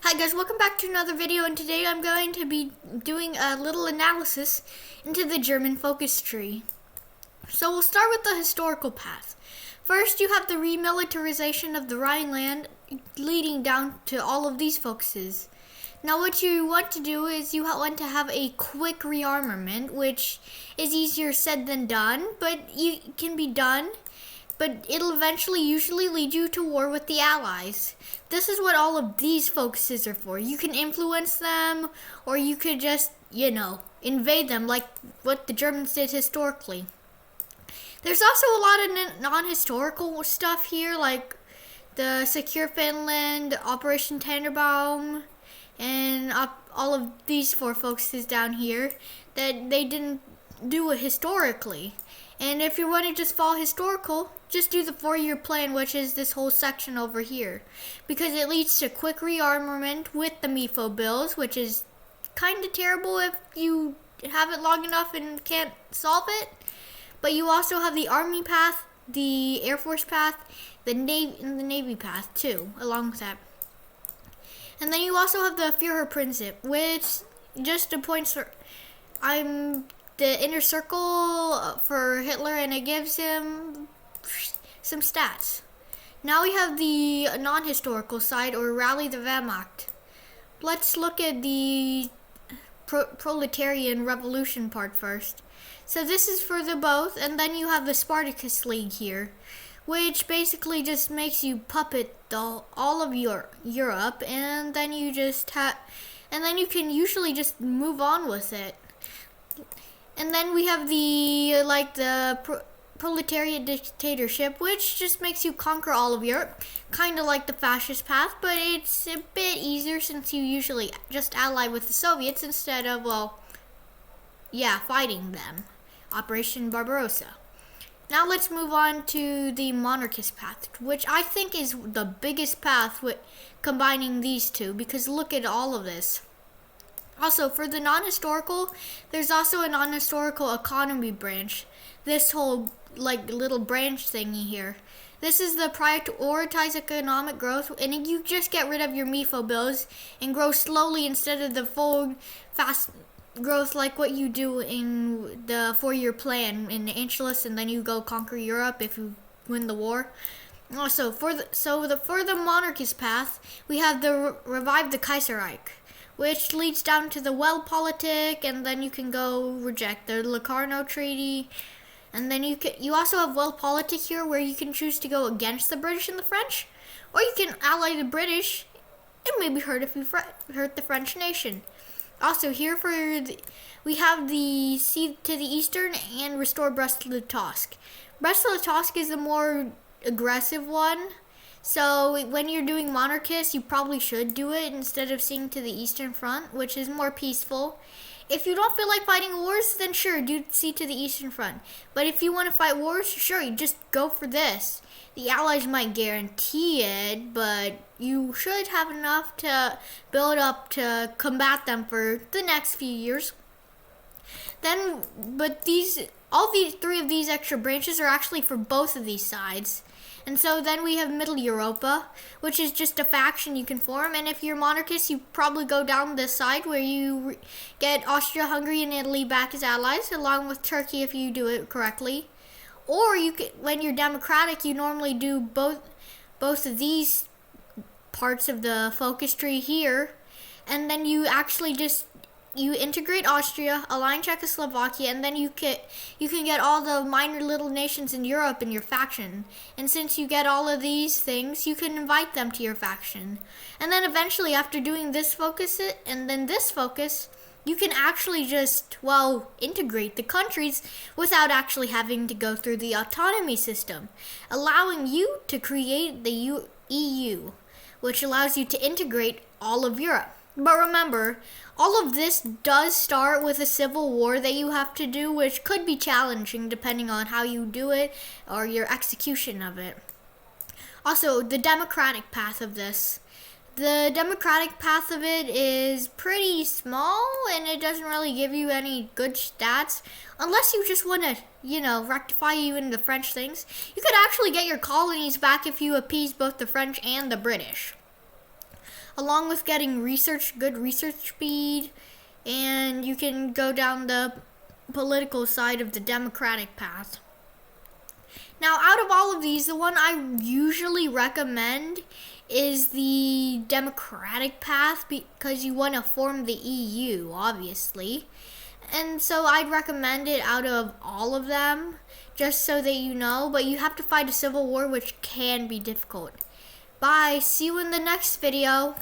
Hi guys, welcome back to another video, and today I'm going to be doing a little analysis into the German focus tree. So we'll start with the historical path. First, you have the remilitarization of the Rhineland leading down to all of these focuses. Now what you want to do is you want to have a quick rearmament, which is easier said than done, but it can be done. But it'll eventually usually lead you to war with the Allies. This is what all of these focuses are for. You can influence them, or you could just, invade them like what the Germans did historically. There's also a lot of non-historical stuff here, like the Secure Finland, Operation Tannenbaum, and all of these four focuses down here that they didn't do it historically. And if you want to just follow historical, just do the 4-year plan, which is this whole section over here. Because it leads to quick rearmament with the MIFO bills, which is kind of terrible if you have it long enough and can't solve it. But you also have the Army path, the Air Force path, the Navy path too, along with that. And then you also have the Führerprinzip, which just points the inner circle for Hitler, and it gives him some stats. Now we have the non-historical side, or Rally the Wehrmacht. Let's look at the proletarian revolution part first. So this is for the both, and then you have the Spartacus League here, which basically just makes you puppet all of Europe, and then you you can usually just move on with it. And then we have the proletariat dictatorship, which just makes you conquer all of Europe, kind of like the fascist path, but it's a bit easier since you usually just ally with the Soviets instead of, fighting them. Operation Barbarossa. Now let's move on to the monarchist path, which I think is the biggest path with combining these two, because look at all of this. Also, for the non-historical, there's also a non-historical economy branch. This whole, little branch thingy here. This is the prioritize economic growth, and you just get rid of your MIFO bills and grow slowly instead of the full, fast growth like what you do in the 4-year plan in Anschluss, and then you go conquer Europe if you win the war. Also, for the monarchist path, we have the revive the Kaiserreich, which leads down to the Wellpolitik, and then you can go reject the Locarno Treaty. And then you also have Wellpolitik here, where you can choose to go against the British and the French, or you can ally the British and maybe hurt the French nation. Also here we have the Sea to the Eastern and restore Brest-Litovsk. Brest-Litovsk is the more aggressive one. So when you're doing monarchist, you probably should do it instead of seeing to the Eastern Front, which is more peaceful. If you don't feel like fighting wars, then sure, do see to the Eastern Front. But if you want to fight wars, sure, you just go for this. The Allies might guarantee it, but you should have enough to build up to combat them for the next few years. All these 3 of these extra branches are actually for both of these sides. And so then we have Middle Europa, which is just a faction you can form. And if you're monarchist, you probably go down this side where you get Austria, Hungary, and Italy back as allies, along with Turkey if you do it correctly. Or when you're democratic, you normally do both of these parts of the focus tree here. And then you actually you integrate Austria, align Czechoslovakia, and then you can get all the minor little nations in Europe in your faction. And since you get all of these things, you can invite them to your faction. And then eventually, after doing this focus and then this focus, you can actually just, integrate the countries without actually having to go through the autonomy system, allowing you to create the EU, which allows you to integrate all of Europe. But remember, all of this does start with a civil war that you have to do, which could be challenging depending on how you do it or your execution of it. Also, the democratic path of this. The democratic path of it is pretty small, and it doesn't really give you any good stats. Unless you just want to, rectify you into the French things. You could actually get your colonies back if you appease both the French and the British. along with getting good research speed, and you can go down the political side of the democratic path. Now, out of all of these, the one I usually recommend is the democratic path because you want to form the EU, obviously. And so I'd recommend it out of all of them, just so that you know, but you have to fight a civil war, which can be difficult. Bye, see you in the next video.